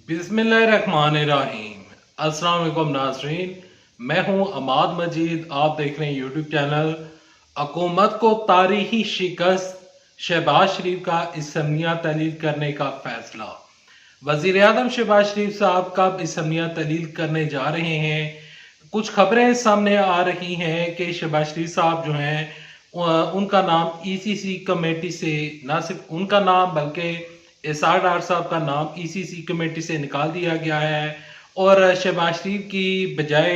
बिस्मिल्लाहिर्रहमानिर्रहीम। अस्सलाम वालेकुम नाज़रीन, मैं हूं अमाद मजीद। आप देख रहे हैं यूट्यूब चैनल। हुकूमत को तारीखी शिकस्त, शहबाज शरीफ का इसम्मिया तहलील करने का फैसला। वजीर आज़म शहबाज शरीफ साहब कब इसम्मिया तहलील करने जा रहे हैं? कुछ खबरें सामने आ रही हैं कि शहबाज शरीफ साहब जो हैं उनका नाम ईसीसी कमेटी से, ना सिर्फ उनका नाम बल्कि इसाक डार साहब का नाम ईसीसी कमेटी से निकाल दिया गया है और शहबाज शरीफ की बजाय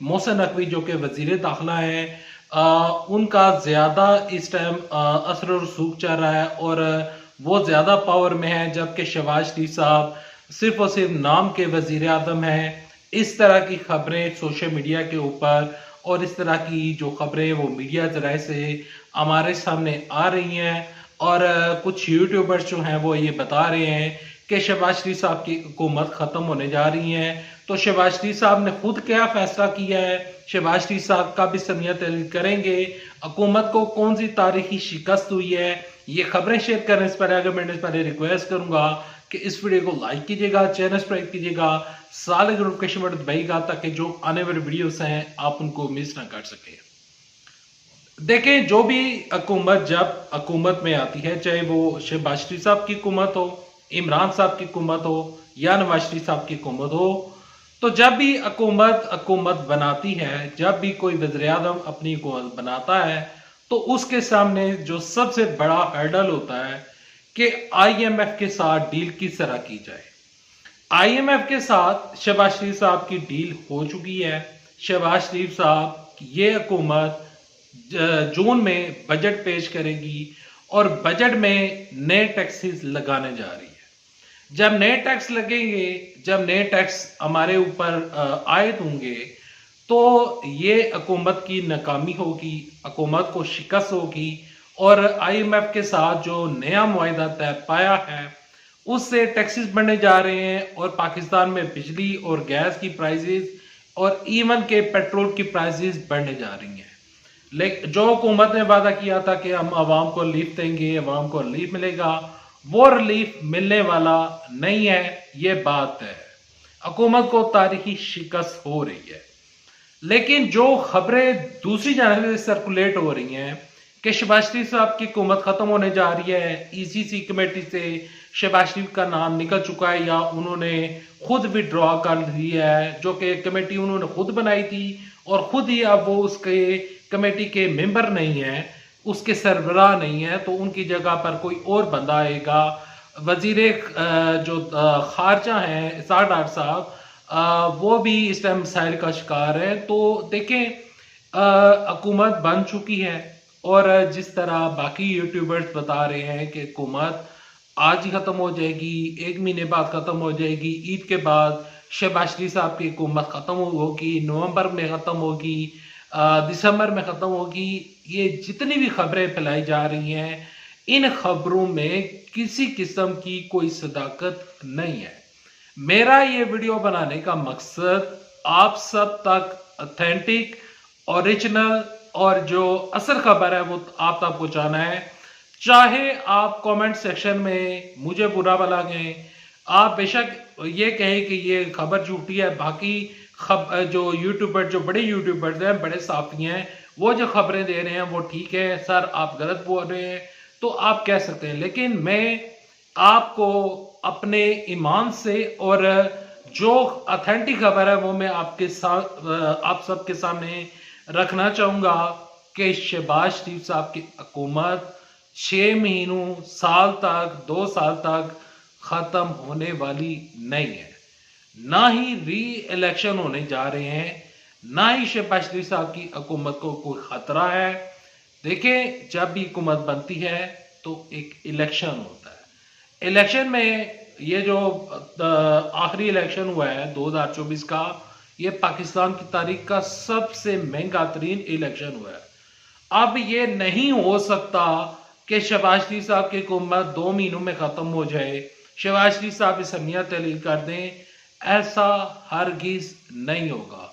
मोहसिन नकवी जो कि वजीर दाखिला है उनका ज़्यादा इस टाइम असर और रसूख चल रहा है और वो ज़्यादा पावर में है, जबकि शहबाज शरीफ साहब सिर्फ और सिर्फ नाम के वजीर आज़म हैं। इस तरह की खबरें सोशल मीडिया के ऊपर और इस तरह की जो खबरें वो मीडिया जराए से हमारे सामने आ रही हैं और कुछ यूट्यूबर्स जो हैं वो ये बता रहे हैं कि शहबाज शरीफ साहब की हुकूमत ख़त्म होने जा रही है। तो शहबाज शरीफ साहब ने खुद क्या फैसला किया है, शहबाज शरीफ साहब कब इसम्मिया तहलील करेंगे, हुकूमत को कौन सी तारीखी शिकस्त हुई है, ये खबरें शेयर करने से पहले अगर मैं इस पहले रिक्वेस्ट करूंगा कि इस वीडियो को लाइक कीजिएगा, चैनल सब्सक्राइब कीजिएगा, सारे नोटिफिकेशन बटन दबाइएगा ताकि जो आने वाले वीडियोस हैं आप उनको मिस ना कर सके। देखें, जो भी हुकूमत जब हुकूमत में आती है, चाहे वो शहबाज शरीफ साहब की हुकूमत हो, इमरान साहब की हुकूमत हो या नवाज शरीफ साहब की हुकूमत हो, तो जब भी हुकूमत बनाती है, जब भी कोई वज़ीर आज़म अपनी हुकूमत बनाता है, तो उसके सामने जो सबसे बड़ा हर्डल होता है कि आईएमएफ के साथ डील किस तरह की जाए। आईएमएफ के साथ शहबाज शरीफ साहब की डील हो चुकी है। शहबाज शरीफ साहब ये हुकूमत जून में बजट पेश करेगी और बजट में नए टैक्सेस लगाने जा रही है। जब नए टैक्स लगेंगे, जब नए टैक्स हमारे ऊपर आयद होंगे, तो ये हुकूमत की नाकामी होगी, हुकूमत को शिकस्त होगी और आईएमएफ के साथ जो नया मुआहिदा तय पाया है उससे टैक्सेस बढ़ने जा रहे हैं और पाकिस्तान में बिजली और गैस की प्राइसेस और इवन के पेट्रोल की प्राइसेस बढ़ने जा रही हैं। लेकिन जो हुकूमत ने वादा किया था कि हम आवाम को रिलीफ देंगे, आवाम को रिलीफ मिलेगा, वो रिलीफ मिलने वाला नहीं है, ये बात है। हुकूमत को तारीखी शिकस्त हो रही है। लेकिन जो खबरें दूसरी जानब से सर्कुलेट हो रही हैं कि शहबाज शरीफ साहब की हुकूमत खत्म होने जा रही है, ईसीसी कमेटी से शहबाज शरीफ का नाम निकल चुका है या उन्होंने खुद विड्रॉ कर दिया है, जो कि कमेटी उन्होंने खुद बनाई थी और खुद ही अब वो उसके कमेटी के मेंबर नहीं है, उसके सरबराह नहीं है, तो उनकी जगह पर कोई और बंदा आएगा। वजीर जो खारजा हैं इसाक डार साहब, वो भी इस टाइम मसाइल का शिकार है। तो देखें, हुकूमत बन चुकी है और जिस तरह बाकी यूट्यूबर्स बता रहे हैं कि हुकूमत आज ही खत्म हो जाएगी, एक महीने बाद खत्म हो जाएगी, ईद के बाद शहबाज शरीफ साहब की हुकूमत खत्म होगी, नवंबर में खत्म होगी, दिसंबर में खत्म होगी, ये जितनी भी खबरें फैलाई जा रही हैं, इन खबरों में किसी किस्म की कोई सदाकत नहीं है। मेरा ये वीडियो बनाने का मकसद आप सब तक ऑथेंटिक, ओरिजिनल और जो असल खबर है वो आप तक पहुंचाना है। चाहे आप कमेंट सेक्शन में मुझे बुरा भला कहें, आप बेशक ये कहें कि ये खबर झूठी है, बाकी जो यूट्यूबर, जो बड़े यूट्यूबर्स हैं, बड़े साफी हैं, वो जो खबरें दे रहे हैं वो ठीक है, सर आप गलत बोल रहे हैं, तो आप कह सकते हैं। लेकिन मैं आपको अपने ईमान से और जो ऑथेंटिक खबर है वो मैं आपके साथ, आप सबके सामने रखना चाहूंगा कि शहबाज शरीफ साहब की हुकूमत 6 महीनों, साल तक, 2 साल तक खत्म होने वाली नहीं है। ना ही री इलेक्शन होने जा रहे हैं, ना ही शहबाज शरीफ साहब की हुकूमत को कोई खतरा है। देखें, जब भी हुकूमत बनती है तो एक इलेक्शन होता है। इलेक्शन में ये जो आखिरी इलेक्शन हुआ है 2024 का, ये पाकिस्तान की तारीख का सबसे महंगा तरीन इलेक्शन हुआ है। अब ये नहीं हो सकता कि शहबाज शरीफ साहब की हुकूमत 2 महीनों में खत्म हो जाए, शहबाज शरीफ साहब इसम्मिया तहलील कर दें, ऐसा हरगिज नहीं होगा।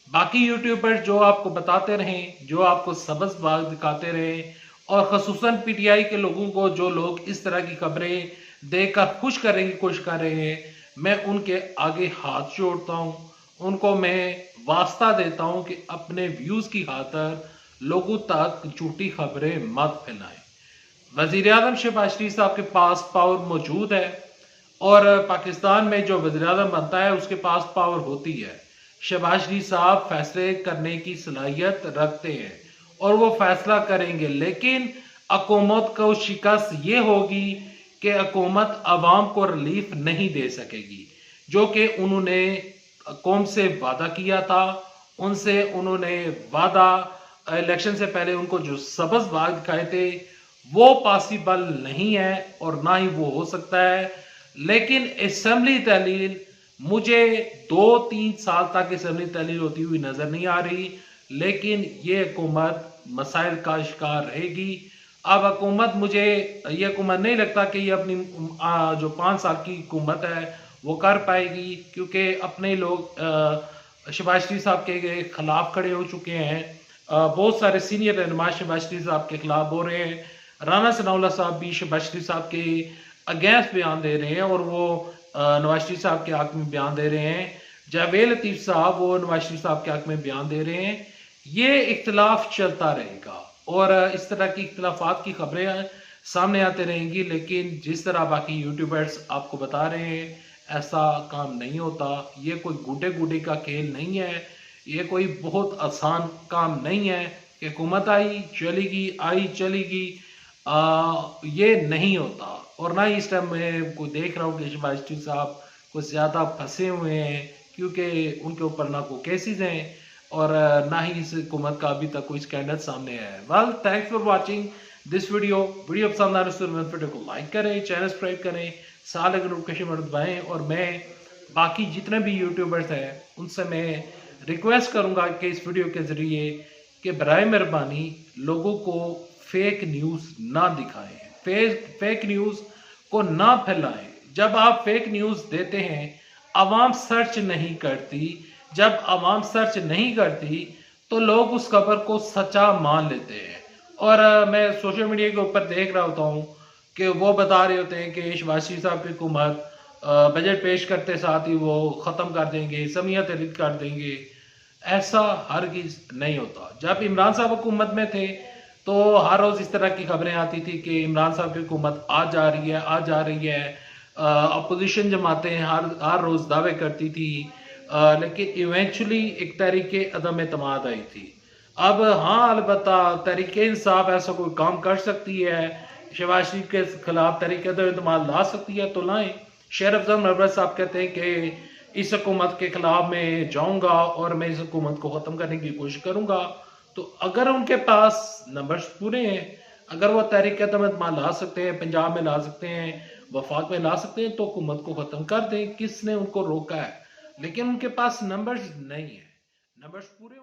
बाकी यूट्यूबर्स जो आपको बताते रहें, जो आपको सबस बाग दिखाते रहें और खसूसन पीटीआई के लोगों को, जो लोग इस तरह की खबरें देकर खुश करने की कोशिश कर रहे हैं, मैं उनके आगे हाथ जोड़ता हूं, उनको मैं वास्ता देता हूं कि अपने व्यूज की खातर लोगों तक झूठी खबरें मत फैलाएं। वजीर आजम शहबाज शरीफ साहब के पास पावर मौजूद है और पाकिस्तान में जो वजीर आजम बनता है उसके पास पावर होती है। शहबाज शरीफ साहब फैसले करने की सलाहियत रखते हैं और वो फैसला करेंगे, लेकिन हुकूमत को शिकस्त ये होगी कि हुकूमत अवाम को रिलीफ नहीं दे सकेगी, जो कि उन्होंने कौम से वादा किया था। उनसे उन्होंने वादा इलेक्शन से पहले उनको जो सबज वाद दिखाए थे वो पॉसिबल नहीं है और ना ही वो हो सकता है। लेकिन असेंबली तहलील मुझे 2-3 साल तक असेंबली तहलील होती हुई नजर नहीं आ रही, लेकिन ये हुकूमत मसाइल का शिकार रहेगी। अब हुकूमत, मुझे ये हुकूमत नहीं लगता कि ये अपनी जो 5 साल की हुकूमत है वो कर पाएगी, क्योंकि अपने लोग शहबाज शरीफ साहब के खिलाफ खड़े हो चुके हैं। बहुत सारे सीनियर रहनुमा शहबाज शरीफ साहब के खिलाफ हो रहे हैं। राना सनाउल्लाह साहब भी शहबाज शरीफ साहब के अगेंस्ट बयान दे रहे हैं और वो नवाज शरीफ साहब के हक में बयान दे रहे हैं। जावेद लतीफ साहब वो नवाज शरीफ साहब के हक में बयान दे रहे हैं। ये इख्तलाफ चलता रहेगा और इस तरह की इख्तलाफात की खबरें सामने आते रहेंगी, लेकिन जिस तरह बाकी यूट्यूबर्स आपको बता रहे हैं ऐसा काम नहीं होता। ये कोई गुड्डे गुड्डे का खेल नहीं है, ये कोई बहुत आसान काम नहीं है कि हुकूमत आई चलेगी आई चलेगी। ये नहीं होता। और ना ही इस टाइम मैं को देख रहा हूँ कि शहबाज शरीफ साहब कुछ ज़्यादा फंसे हुए हैं, क्योंकि उनके ऊपर ना कोई केसेस हैं और ना ही इस हुकूमत का अभी तक कोई स्कैंडल सामने आया है। Well, thanks for watching this video पसंद आ रही है तो वीडियो को लाइक करें, चैनल सब्सक्राइब करें, साल अगर नोटिफिकेशन बटन दबाएं। और मैं बाकी जितने भी यूट्यूबर्स हैं उनसे मैं रिक्वेस्ट करूंगा कि इस वीडियो के जरिए कि बराए मेहरबानी लोगों को फेक न्यूज ना दिखाएं, फेक न्यूज को ना फैलाएं। जब आप फेक न्यूज देते हैं आवाम सर्च नहीं करती, जब आवाम सर्च नहीं करती तो लोग उस खबर को सच्चा मान लेते हैं। और मैं सोशल मीडिया के ऊपर देख रहा होता हूँ कि वो बता रहे होते हैं कि शहबाज शरीफ साहब की हुकूमत बजट पेश करते साथ ही वो ख़त्म कर देंगे, समिया तहरीर कर देंगे। ऐसा हरगिज नहीं होता। जब इमरान साहब हुकूमत में थे तो हर रोज इस तरह की खबरें आती थी कि इमरान साहब की हुकूमत आ जा रही है, आ जा रही है। अपोजिशन जमातें हर रोज दावे करती थी, लेकिन इवेंचुअली एक तहरीके अदम एतमाद आई थी। अब हाँ, अलबत्ता तहरीके इंसाफ ऐसा कोई काम कर सकती है, शहबाज शरीफ के खिलाफ तहरीके अदम एतमाद ला सकती है तो लाएं। शेर अफजल नरवर साहब कहते हैं कि इस हुकूमत के खिलाफ मैं जाऊंगा और मैं इस हुकूमत को खत्म करने की कोशिश करूंगा। तो अगर उनके पास नंबर्स पूरे हैं, अगर वो तहरीक एतमाद ला सकते हैं, पंजाब में ला सकते हैं, वफाक में ला सकते हैं, तो हुकूमत को खत्म कर दें। किसने उनको रोका है? लेकिन उनके पास नंबर्स नहीं है। नंबर्स पूरे